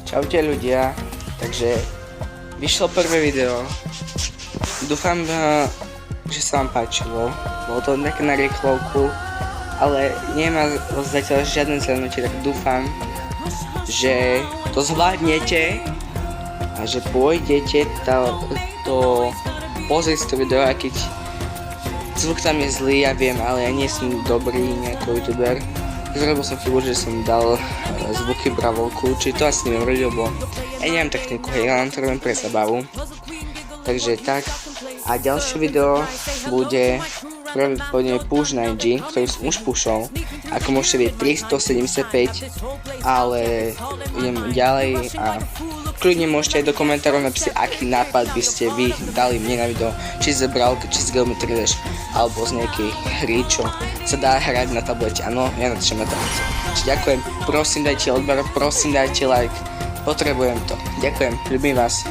Čaute ľudia, takže vyšlo prvé video, dúfam, že sa vám páčilo, bolo to také na rýchlovku, ale nemá zatiaľ žiadne zhrnutie, tak dúfam, že to zvládnete a že pôjdete to pozrieť si to video, aj keď zvuk tam je zlý, ja viem, ale ja nie som dobrý nejaký youtuber. Zrobil som chybu, že som dal zvuky bravovku, či to asi neviem robiť, lebo ja nemám techniku, hej, ja len to robím pre zabavu. Takže tak, a ďalšie video bude pravdepodobne push na IG, ktorý som už pushol. Ako môžete vidieť 375, ale idem ďalej a kľudne môžete aj do komentárov napísať, aký nápad by ste vy dali mne na video, či z Brawlka, či z Geometry Dash, alebo z nejakej hry, čo sa dá hrať na tablete. Áno, ja natáčam na tablete. Čiže ďakujem, prosím dajte odber, prosím dajte like, potrebujem to. Ďakujem, ľubím vás.